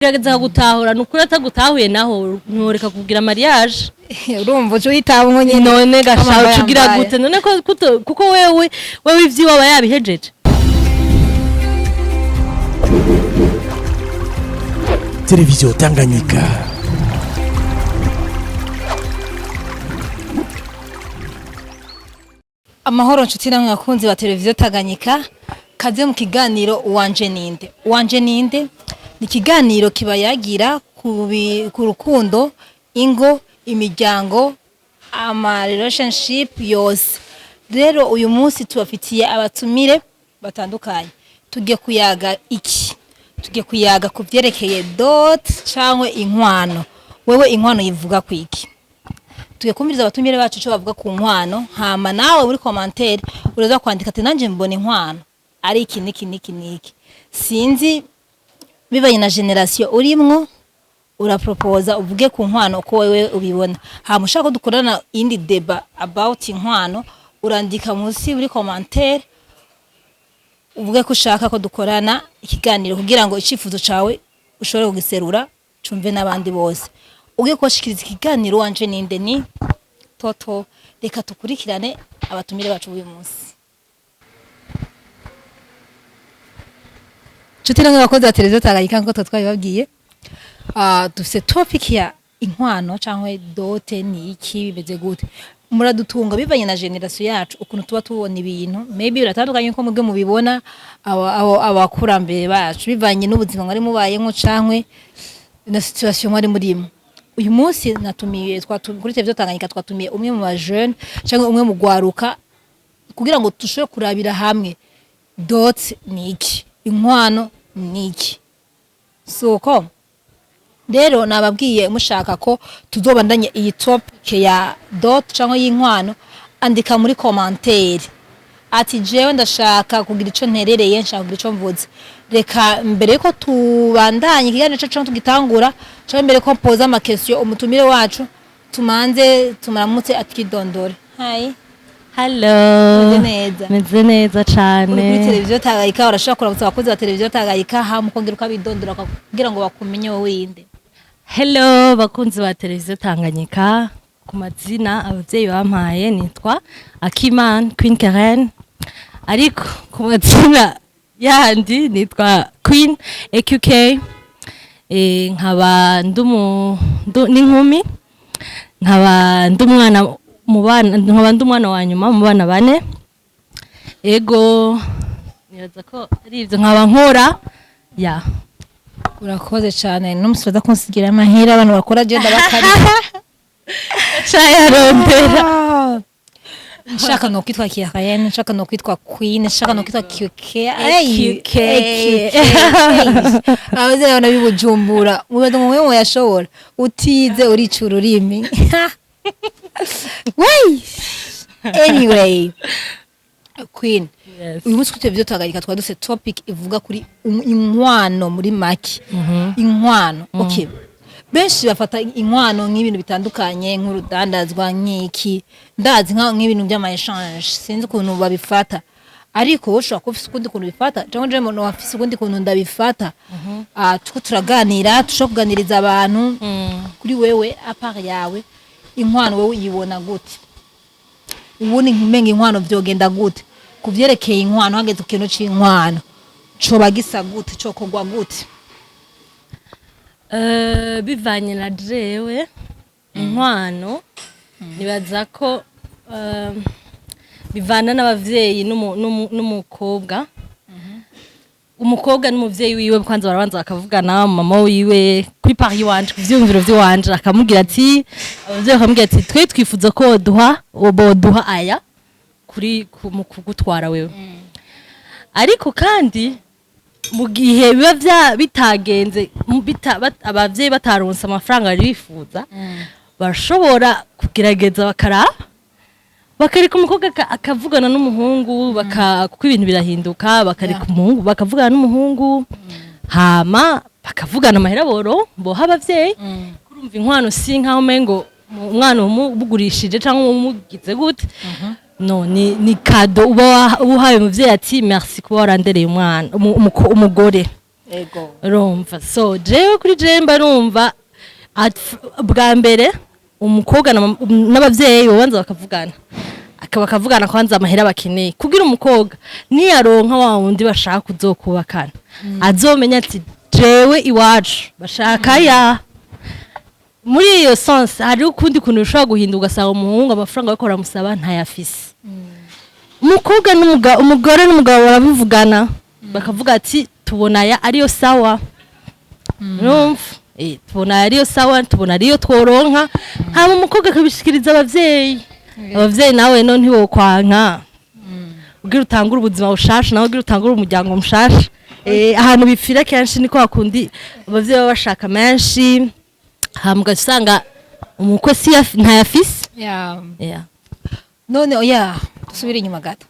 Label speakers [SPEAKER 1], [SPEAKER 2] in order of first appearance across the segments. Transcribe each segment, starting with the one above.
[SPEAKER 1] gerageza gutahura nukuri atagutahuye naho ntoreka kugira mariage
[SPEAKER 2] urumva uco yitabo nyene
[SPEAKER 1] none gashaho cugira gute none kuko wewe ivyiwa aba yabihejeje.
[SPEAKER 3] Televiziyo Tanganyika.
[SPEAKER 2] Amahoro nshuti namwe bakunzi ba televiziyo Tanganyika, kaze mu kiganiro uwanje ninde. Uwanje ninde ni kiganiro kibayagira ku rukundo, ingo, imiryango, ama relationship yose. Rero uyu munsi tubafitiye abatumire batandukanye. Tugiye kuyaga iki? Tugiye kuyaga ku vyerekeye dot cyangwa inkwano. Wewe inkwano yivuga kwiki? Tugiye kumviriza abatumire bacu cyo bavuga ku nkwano, hama nawe muri commentaire uraza kwandika ati nanje mbona inkwano ari iki niki. Sinzi bibaye na generation urimwo uraproposa uvuge ku nkwano ko wewe ubibona. Hama ushaka ko dukorana indi deba about inkwano urandika munsi muri commentaire uvuge ko ushaka ko dukorana ikiganiro kugira ngo icifuzo cawe ushobore kugiserura cumve n'abandi bose. Ugiye kwashikiriza ikiganiro wanje ninde ni Toto. Reka tukurikirane abatumire bacu uyu munsi. Chutira ngabakozi ba televiziyo Tanganyika nko twabibabwiye. Dufise topic ya inkwano cyangwa dote ni iki bimeze gute. Muradutunga bivanye na generation yacu ukuntu tuba tubona ibintu maybe biratandukanye ko mubwe mubibona abakurambere bacu bivanye n'ubuzima mwari mubayemo cankwe na situation mwari murimo. Uyu munsi natumiye kuri televiziyo Tanganyika twatumiye umwe mu bajeune cyangwa umwe mu gwaruka kugira ngo tushobore kurabira hamwe dot ni iki, inkwano ni iki. Soko rero nababwiye mushaka ko tuzobandanye iyi topic ya dot cyangwa y'inkwano, andika muri commentaire ati jewe ndashaka kugira ico nterereye, nshaka kugira ico mvuze. Reka mbere ko tubandanye ikiganiro cyo tugitangura cyangwa mbere ko poza ama question umutumire wacu tumanze tumaramutse atkidondore. Hi.
[SPEAKER 1] Hello.
[SPEAKER 2] Neza.
[SPEAKER 1] Meze neza cyane.
[SPEAKER 2] Kuri televiziyo Tanganyika urashaka kuramutsa abakozi ba televiziyo Tanganyika hamukongera ukabidondora kugira ngo bakumenye wowe winde.
[SPEAKER 1] Hello bakunzi ba televiziyo Tanganyika, ku mazina abavyeyi bampaye nitwa Akiman Queen Karen, ariko ku mazina yandi nitwa Queen AQK. Nkaba n'inkumi, nkaba ndumwana mu bana, nkaba ndumwana wa nyuma mu bana bane. Ego nibaza ko ari ivyo nkaba nkora ya.
[SPEAKER 2] Urakoze cyane n'umusoza kunsigira amahera abantu bakora agenda bakari.
[SPEAKER 1] Chaya rompera.
[SPEAKER 2] Nshaka no kwitwa Kiyakayene, nshaka no kwitwa Queen, nshaka no kwitwa QK. Abaze bana bibujumbura. Mubedo mwe yashobora. Utize urica ururimi. Wait. Anyway. Queen.
[SPEAKER 1] Yes.
[SPEAKER 2] Uyu munsi kutevyo Tanganyika twaduse topic ivuga kuri inkwano muri maki. Inkwano. Okay. Benshi bafata inkwano nk'ibintu bitandukanye nk'urudandazwa nk'iki. Ndazi nk'ibintu by'ama exchange. Sinzi ukuntu babifata. Ariko ushobora kufisa ukundi kuntu bifata cyangwa je muntu wafise ukundi kuntu ndabifata. Tuko turaganira, tushokuganiriza abantu. Kuri wewe apart yawe inkwano wewe uyibona gute? Ubuni nkumenga inkwano vyogenda gute? Kuvyerekeye inkwano hageze ikintu c'inkwano coba gisa gute, cokogwa gute?
[SPEAKER 1] Bivanye na jewe inkwano nibaza ko bivana n'abavyeyi n'umukobwa. Umukobwa n'umuvyeyi wiwe kwanza barabanza bakavugana, mama wiwe kuri Paris wanje kuvyumviro vy'iwanje akamubwira ati abavyeyi bakamubwira ati twe twifuza ko duha aya kuri kugutwara wewe. Ariko kandi mu gihe biba bitagenze abavyeyi bataronse amafaranga bifuza bashobora kugerageza bakareka umukobwa akavugana n'umuhungu kuko ibintu birahinduka, bakareka umuhungu bakavugana n'umuhungu hama bakavugana amahera boha abavyeyi. Kurumva inkwano si nkaho mengo umwana umugurishije cyangwa umugize gute. No ni kado uba uhaye umuvyeyi ati merci kuba warandereye umwana umugore.
[SPEAKER 2] ego
[SPEAKER 1] urumva so jewe kuri jewe mba numva bwa mbere umukobwa n'abavyeyi babanza bakavugana bakavugana kwanza amahera bakeneye kugira umukobwa niyaronka wa wundi bashaka kuzokubakana azomenya ati jewe iwacu bashaka ya muri iyo sense hari ukundi kuntu ushobora guhinduka ugasanga umuhungu amafaranga bakora musaba ntayafise umukobwa umugore n'umugabo barabivugana bakavuga ati tubona ya ariyo sawa numva tubona ariyo sawa tubona ariyo tworonka hama umukobwa akabishikiriza abavyeyi abavyeyi nawe no ntiwokwanka ugira utangura ubuzima bushasha nawe ugira utangura umuryango mushasha ahantu bipfira kenshi niko hakundi abavyeyi baba bashaka menshi hama ugasanga umukwe si ntayafise
[SPEAKER 2] none oya dusubire inyuma gato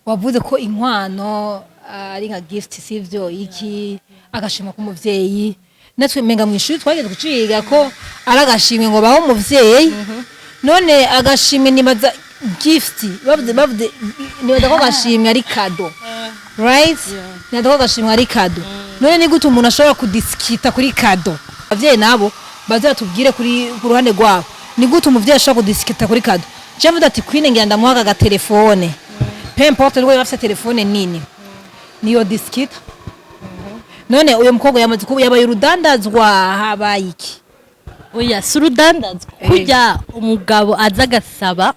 [SPEAKER 2] wavuze ko inkwano ari nka gift sivyo iki agashima k'umuvyeyi natwe menga mwishuri twageze guciga ko ari agashimwe ngo baho umuvyeyi none agashimwe nibaza gift bavuze nibaza ko agashimwe ari kado right nibaza ko agashimwe ari kado none ni gute umuntu ashobora kudiskita kuri kado abavyeyi nabo bazatubwire kuri ku ruhande rwabo ni gute umuvyeyi ashobora kudiskita kuri kado javuze ati kwine ngira ndamuha aga telefone peu importe rwo yafite telefone nini niyo diskita none uyo mukobwa yamaze kuba yabaye urudandazwa habaye iki
[SPEAKER 1] oya si urudandazwa kurya umugabo azagasaba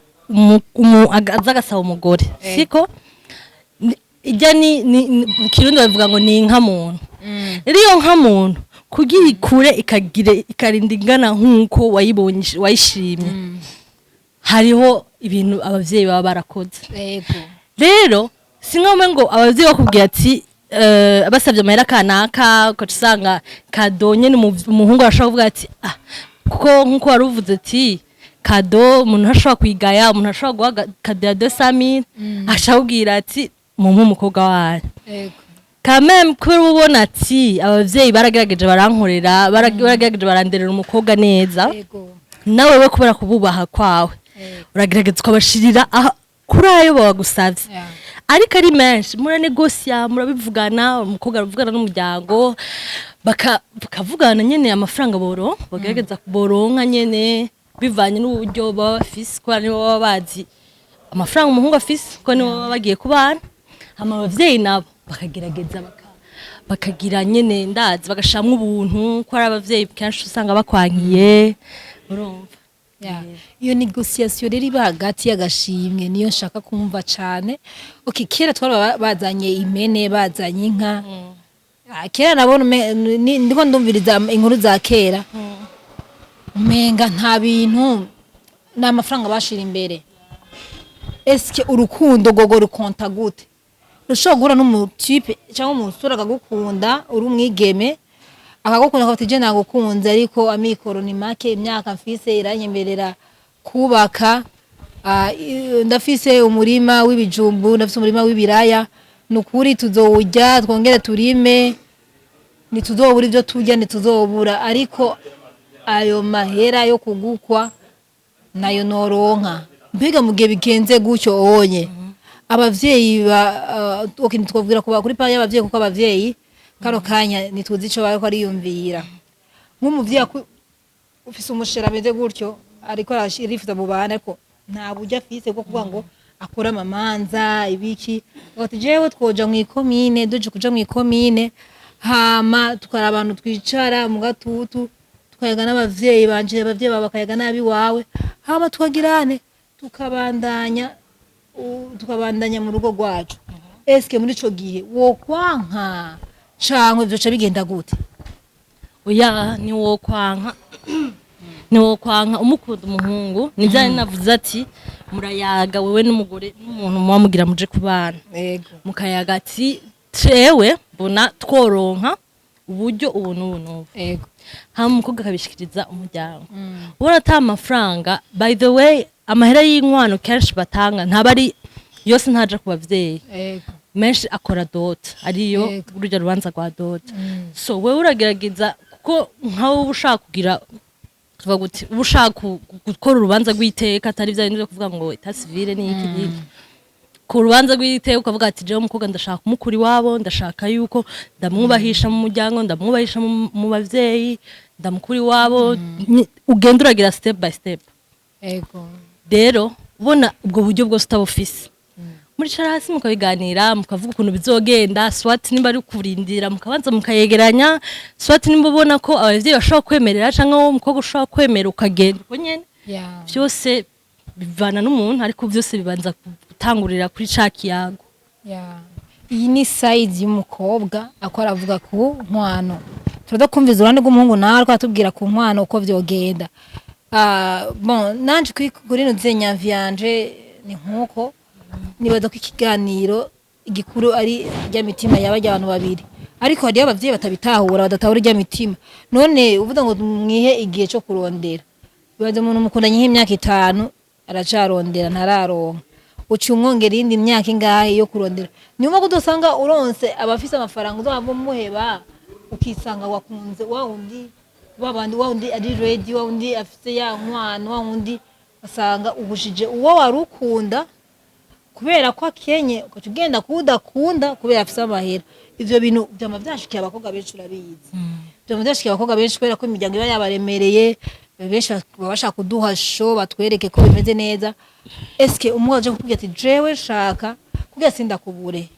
[SPEAKER 1] umugore siko ijya ni kirundi bavuga ngo ni inka muntu rero iyo nka muntu kugira ikure ikarinda ingana nk'uko wayishimye hariho ibintu abavyeyi baba barakoze rero si nk'umwe ngo abavyeyi bakubwiye ati basabye amahera kanaka ukaca usanga kadonye umuhungu arashobora kuvuga ati kuko nk'uko wari uvuze ati kado umuntu ashobora kwigaya umuntu ashobora guha kado ya 200,000 ashobora kubwira ati mumpe umukobwa wanyu kameme kubera ubona ati abavyeyi baragerageje barankorera baragerageje baranderera umukobwa neza nawe we kubera kububaha kwawe uragerageza ukabashirira kuri ayo bagusavye ariko ari menshi muranegosya murabivugana umukobwa aravugana n'umuryango bakavugana nyene amafaranga bagerageza kuboronka nyene bivanye n'uburyo baba bafise ko nibo baba bazi amafaranga umuhungu afise ko nibo baba bagiye kubana hama abavyeyi nabo bakagerageza bakagira nyene ndazi bagashamwa ubuntu ko ari abavyeyi kenshi usanga bakwankiye urumva
[SPEAKER 2] iyo negociation rero iba hagati y'agashimwe niyo nshaka kumva cane kera twari bazanye impene bazanye inka kera nabona ndiko ndumviriza inkuru za kera umenga nta bintu n'amafaranga bashira imbere eske urukundo gogo rukonta gute rushobora guhura n'umutipe cyangwa umusore akagukunda uri umwigeme akagukunda akaba ati je nagukunze ariko amikoro ni make imyaka mfise iranyemerera kubaka ndafise umurima w'ibijumbu ndafise umurima w'ibiraya nukuri tuzowurya twongere turime nituzobura ivyo turya nituzobura ariko ayo mahera yo kugukwa nayo noronka mbega mu gihe bigenze gutyo onye abavyeyi twovugira kuba kuri pa y'abavyeyi kuko abavyeyi kano kanya nituzi ico bariko ariyumvira nk'umuvyeyi ufise umushera ameze gutyo ariko arifuza mu bana ariko nta buryo afise bwo kuvuga ngo akora amamanza ibiki ati jewe twoja mu ikomine duje kuja mu ikomine hama tukara abantu twicara mu gatutu tukayaga n'abavyeyi banje abavyeyi baba bakayaga nabi wawe hama tukagirane tukabandanya mu rugo rwacu eske muri ico gihe wo kwanka canke vyoca bigenda gute
[SPEAKER 1] oya ni wo kwanka umukunda umuhungu nijyanye navuze ati murayaga wewe n'umugore n'umuntu muba mugira muje kubana mukayaga ati trewe mbona tworonka uburyo ubu n'ubu hama umukobwa akabishikiriza umuryango ubona ata amafaranga by the way amahera y'inkwano kenshi batanga ntabari yose ntaja ku bavyeyi menshi akora dota ariyo urujya rubanza rwa dota so wewe uragerageza kuko nkawe ushaka kugira tuvuga guti ushaka gukora urubanza rw'iteka atari bya bindi byo kuvuga ngo eta civile ni iki ku rubanza rw'iteka ukavuga ati jewe umukobwa ndashaka kumukura iwabo ndashaka yuko ndamwubahisha mu muryango ndamwubahisha mu bavyeyi ndamukura iwabo ugenda uragira step by step
[SPEAKER 2] ego
[SPEAKER 1] rero ubona ubwo buryo bwose utabufise muri cara hasi mukabiganira mukavuga ukuntu bizogenda swat nimba ari kurindira mukabanza mukayegeranya swat nimba ubona ko abavyeyi bashobora kwemerera canke wo umukobwa ushobora kwemera ukagenda uko nyene byose bivana n'umuntu ariko byose bibanza gutangurira kuri ca kiyago
[SPEAKER 2] iyi ni size y'umukobwa akora avuga ku nkwano turakumviza urande rw'umuhungu nawe twatubwira ku nkwano uko vyogenda bon nanje kuri nuze nyaviyanje ni nkuko nibaza ko ikiganiro igikuru ari rya mitima y'abajya abantu babiri ariko hariyo abavyeyi batabitahura badatahura rya mitima none uvuga ngo mwihe igihe cyo kurondera bibaza umuntu mukundanye nk'imyaka 5 aracarondera ntararonka uci umwongera indi myaka ingahe yo kurondera niyo ko dusanga uronse abafise amafaranga uzava muheba ukisanga wakunze wa undi babandi wa undi ari ready wa undi afise ya nkwano wa undi asanga ubushije uwo warukunda kubera ko akenye ukagenda kudakunda kubera afise amahera ivyo bintu byama byashikiye abakobwa benshi urabizi byama byashikiye abakobwa benshi kubera ko imiryango iba yabaremereye benshi babasha kuduha show batwereke ko bimeze neza eske umwaje kukubwira ati jewe shaka kugira sindakubure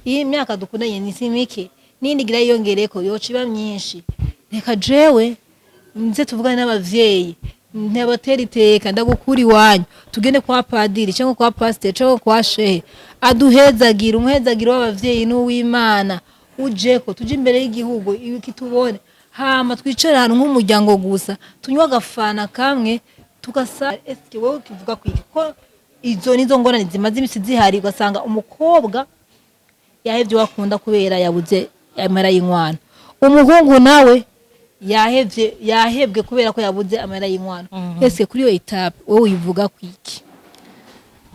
[SPEAKER 2] iyi myaka dukundanye ni simike nindi gira yongereko yoca iba myinshi reka jewe nze tuvugane n'abavyeyi ntabatera iteka ndagukuri wanyu tugende kwa padiri cyangwa kwa pastor cyangwa kwa shehe aduhezagira umuhezagiro w'abavyeyi n'uw'Imana ujeko tuje imbere y'igihugu iki tubone hama twicara hano nk'umuryango gusa tunywa agafana kamwe tukasa eske wowe kivuga kwiki ko izo nizo ngorane zimaze imisi zihari ugasanga umukobwa yahevye wakunda kubera yabuze amara y'inkwano umuhungu nawe yahebwe kubera ko yabuze amara y'inkwano ese kuri yo etape wowe uyivuga kwiki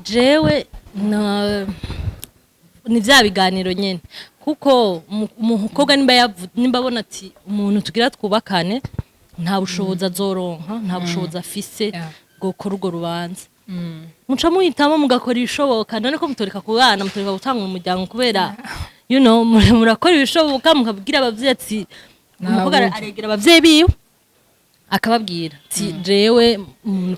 [SPEAKER 1] jewe ni vya biganiro nyene kuko umukobwa nimba abona ati umuntu tugira twubakane nta bushobozi azoronka nta bushobozi afise bwo gukora urwo rubanza muca muhitamo mugakora ibishoboka none ko mutoreka kubana mutoreka gutanga umuryango kubera you know murakora ibishoboka mukabwira abavyeyi ati umukobwa aregera abavyeyi biwe akababwira ati jewe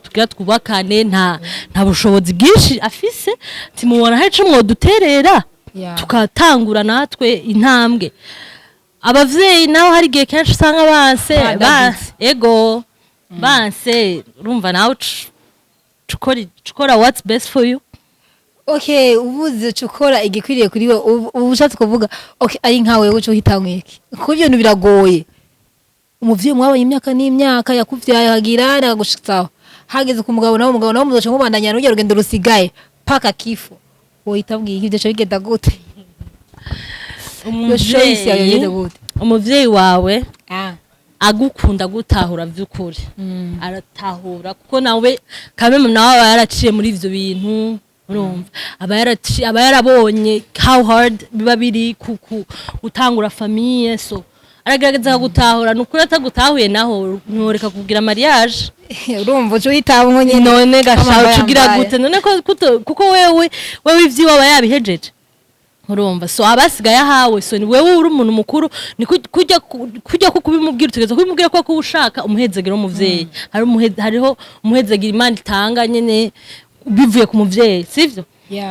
[SPEAKER 1] tugira twubakane nta bushobozi bwinshi afise ati mubona hari ico mwoduterera tukatangura natwe intambwe abavyeyi naho hari gihe kenshi usanga banse urumva nawe cukora what's best for you
[SPEAKER 2] okay ubuze cukora igikwiriye kuri we ubushatse kuvuga okay ari nkawe uco hitamwiki ku bintu biragoye umuvyeyi mwabaye imyaka n'imyaka yakuvyaye hagira aragushitsaho hageze ku mugabo nawe muzoca mubandanya n'urugero rugendo rusigaye paka kifo wohitabwiye ivyo cyo bigenda gute
[SPEAKER 1] umuvyeyi wawe agukunda gutahura vy'ukuri aratahura kuko nawe kamwe nawe aba yaraciye muri ivyo bintu urumva aba yarabonye how hard biba biri gutangura famille so aragerageza gutahura nukuri atagutahuye naho ntoreka kugira mariage
[SPEAKER 2] urumva cyo hitabwo nyine
[SPEAKER 1] none gashaho kugira gute none kuko wewe ivyi waba yabihejeje urumva so abasigaye ahawe so ni wewe uri umuntu mukuru ni kujya ko kubimubwira tugeze kubimubwira ko ushaka umuhezagiro w'umuvyeyi hariho umuhezagiro Imana itanga nyene bivuye ku muvyeyi sivyo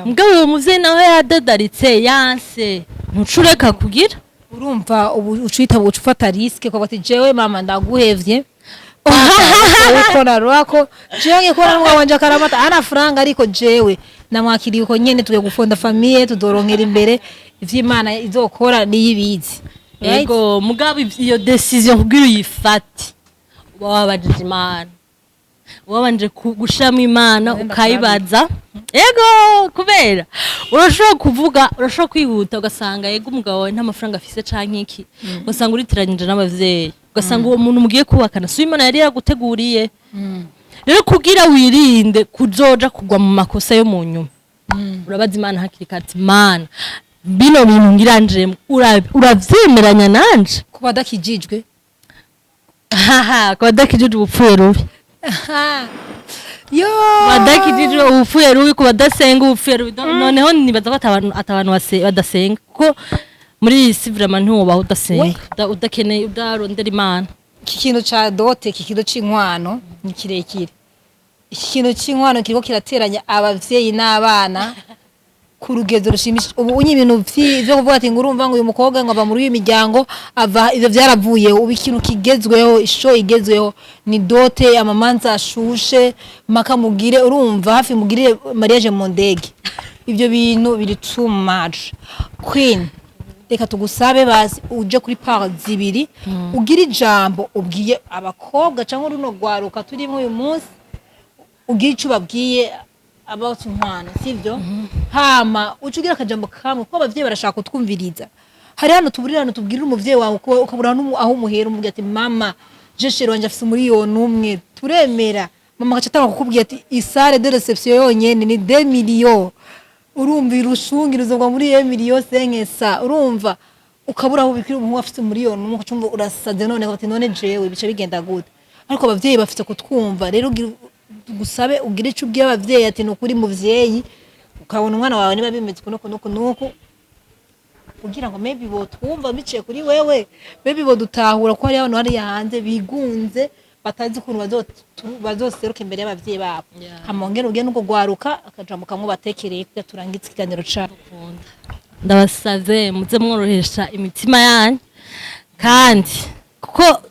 [SPEAKER 1] mugabo uwo muvyeyi nawe yadadaritse yanse ntucureka kugira
[SPEAKER 2] urumva ucita ufata risk ko bati jewe mama ndaguhevye ukora rwako jewe ko namwe wanje karamata ana franga ariko jewe namwakiriye uko nyene tuge gufonda famille tudoronkera imbere ivy'Imana izokora niyibizi
[SPEAKER 1] yego mugabo iyo decision kugira uyifate wabajije Imana wabanje gushama Imana ukayibaza yego kubera urashobora kuvuga urashobora kwihuta ugasanga yego umugabo wawe nta mafaranga afise canke iki ugasanga uritiranyije n'abavyeyi ugasanga uwo muntu mugiye kubakana so Imana yari yaguteguriye rero kugira wirinde kuzoja kugwa mu makosa yo mu nyuma urabaza Imana hakiri kati Imana bino bintu ngiranje uravyemeranya nanje
[SPEAKER 2] kuba dakijijwe
[SPEAKER 1] kuba dakijijwe ubupfuye rubi
[SPEAKER 2] yo
[SPEAKER 1] badakijije ubupfuye rubi ku badasenga ubupfuye rubi noneho nibaza ko atabantu badasenga kuko muri iyi si vraiment ntubaho udasenga udakeneye udarondera imana.
[SPEAKER 2] iki kintu ca dote iki kintu c'inkwano ni kirekire. Iki kintu c'inkwano kiriko kirateranya abavyeyi n'abana ku rugezo rushimishije. Ubu unye ibintu vyo kuvuga ati ngurumva ngo uyu mukobwa ngo ava muri uyu miryango ava ivyo vyaravuyeho. Ubu ikintu kigezweho isho igezweho ni dote amamanza ashushe maka mugire urumva hafi mugire mariage mu ndege. Ivyo bintu biri too much. Queen reka tugusabe bazi uje kuri part zibiri ugira ijambo ubwiye abakobwa cyangwa runo gwaruka turimo uyu munsi ugira ico babwiye about inkwano sivyo hama ucugira akajambo kamwe ko abavyeyi barashaka kutwumviriza. Hari hano tuburirano tubwirira umuvyeyi wawe ko ukabura aho umuhera umubwira ati mama je shero wanje afise miliyoni umwe turemera mama gacatanga kukubwira ati isale de reception yonyene ni 2 millions urumva irushungirizo bwa muri 1 million senkesa urumva ukabura aho bikira umuhungu afise miliyoni umwe ucumva urasaze none ko ati none jewe bice bigenda gute. Ariko abavyeyi bafite kutwumva rero gusabe ugire ico ubwiye abavyeyi ati nukuri muvyeyi ukabona umwana wawe niba bimeze nuko kugira ngo maybe bo twumva biciye kuri wewe maybe bo dutahura ko hari abantu hari hanze bigunze batazi ukuntu bazoseruka imbere y'abavyeyi babo. Hamongera ugiye nuko gwaruka akajambo kamwe batekereye kugira turangitse ikiganiro cyacu.
[SPEAKER 1] Ndabasaze muze mworohesha imitima yanyu kandi kuko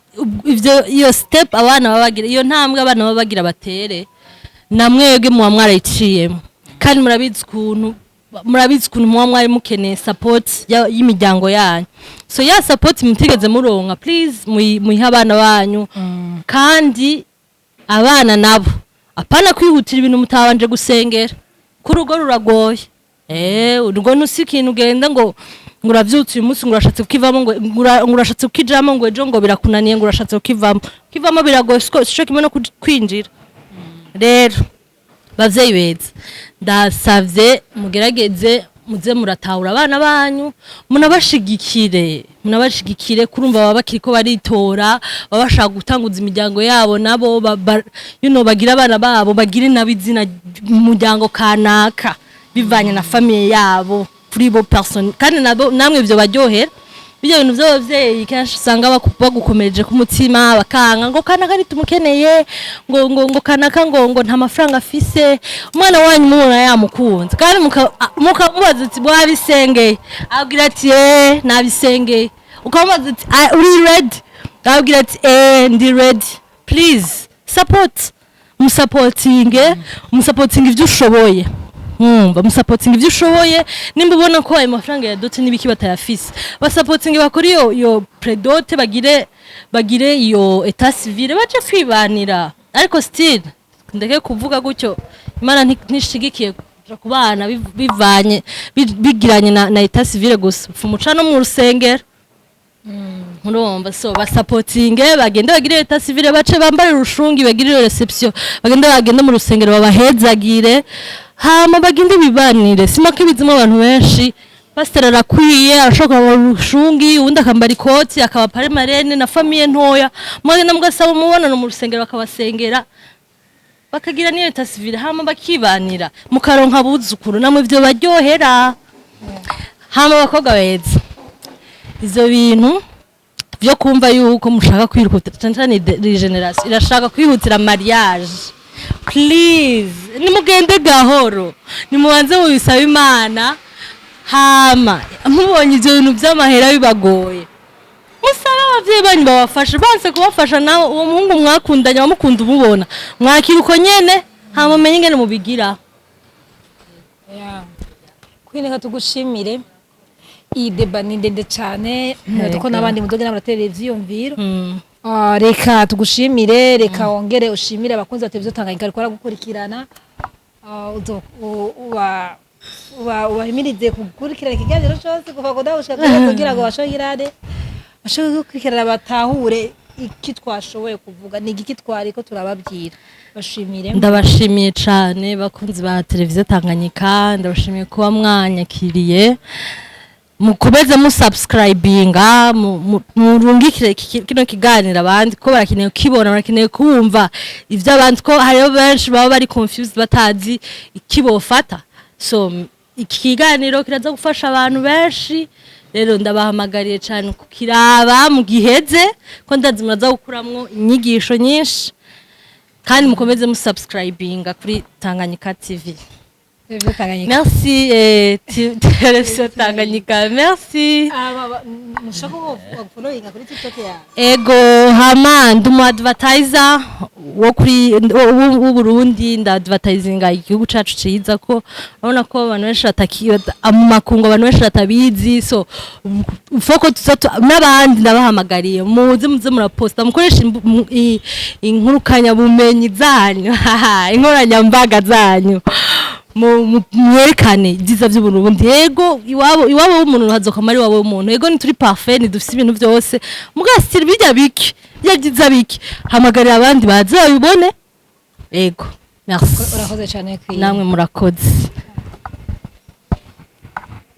[SPEAKER 1] ivyo iyo step abana babagira iyo ntambwe abana babagira batere namwege muwa mwarayiciyemo kandi murabizi ukuntu muwa mwari mukeneye support y'imiryango yanyu. So ya support mutigeze muronka please muyiha abana banyu kandi abana nabo apana kwihutira ibintu mutabanje gusengera ku rugo ruragoye. Urugo nusi ikintu ugenda ngo uravyutse uyu munsi ngo urashatse kukivamo ngo urashatse kukijamo ngo ejo ngo birakunaniye ngo urashatse kukivamo biragoye sho kimwe no kwinjira. Rero bavyeyi beza ndasavye mugerageze muze muratahura abana banyu munabashigikire kurumva baba bakiriko baritora babashaka gutanguza imiryango yabo nabo bagira abana babo bagire nabizina mu muryango kanaka bivanye na famille yabo kuri bo person kandi namwe ivyo baryohera bijya bintu by'abavyeyi kenshi usanga bagukomeje ku mutima bakanga ngo kanaka nitumukeneye ngo kanaka ngo nta mafaranga afise umwana wanyu mubona yamukunze kandi mukamubaza ati bwabisengeye abwira ati nabisengeye ukamubaza ati uri ready abwira ati ndi ready please musupporting ivyo ushoboye bamusapotinga ivyo ushoboye nimba ubona ko ayo mafaranga ya dote nibiki batayafise basapotinga bakora iyo predote bagire iyo etat civil baje kwibanira. Ariko still ndeke kuvuga gutyo Imana ntishigikiye ku bana bivanye bigiranye na etat civil gusa umuca no mu rusengero murumva. So basapotinge bagende bagire etat civil bace bambare rushungi bagire reception bagende mu rusengero babahezagire hama bagende bibanire simaka bizimo abantu benshi pastor arakwiye arashoka mu rushungi undi akambara ikoti akaba pare marene na famille ntoya mwagenda mugasaba umubonano mu rusengero bakabasengera bakagira niyo etat civil hama bakibanira mukaronka buzukuru namwe ivyo baryohera. Hama bakobwa beza izo bintu byo kumva yuko mushaka kwirukutira cyane regeneration irashaka kwihutira mariage please nimugende gahoro nimubanze mubisaba Imana hama mubonye ivyo bintu by'amahera bibagoye musaba abavyeyi banyu babafasha banse kubafasha nawe uwo muhungu mwakundanye wamukunda umubona mwakira uko nyene hama menye ingene mubigira.
[SPEAKER 2] Kwineka tugushimire iyi deba ni ndende cyane ko nabandi mudoge na televiziyo mviro reka tugushimire reka wongere ushimire abakunzi ba televiziyo Tanganyika ariko aragukurikirana ubahimirize kugukurikirana ikiganiro cyose kuva ko ndawushaka kugira ngo bashogirane bashobore gukurikirana batahure iki twashoboye kuvuga ni iki twariko turababwira. Bashimire
[SPEAKER 1] ndabashimiye cyane bakunzi ba televiziyo Tanganyika ndabashimiye kuba mwanyakiriye mukomeze musubscribinga murungikire kino kiganiro abandi ko barakeneye kibona barakeneye kumva ivyo abandi ko hariho benshi baba bari confused batazi ikibofata so iki kiganiro kiraza gufasha abantu benshi rero ndabahamagariye cyane kukiraba mu giheze ko ndazi muraza gukuramwo inyigisho nyinshi kandi mukomeze musubscribinga kuri Tanganyika TV. Merci Télévision Tanganyika, merci. Ego hama ndumu advertiser wo kuri w'Uburundi nda advertisinga igihugu cacu ciza ko urabona ko abantu benshi batakiyo mu makungu abantu benshi batabizi so foko n'abandi ndabahamagariye muze muraposta mukoresha inkurukanya bumenyi zanyu inkoranya mbaga zanyu mwerekane ibyiza by'Uburundi yego iwabo w'umuntu hazokamari wawe w'umuntu yego ni turi parfait ni dufite ibintu byose mugasira bijya biki byiza biki hamagarira abandi baze babibone yego merci
[SPEAKER 2] urakoze cyane
[SPEAKER 1] namwe murakoze.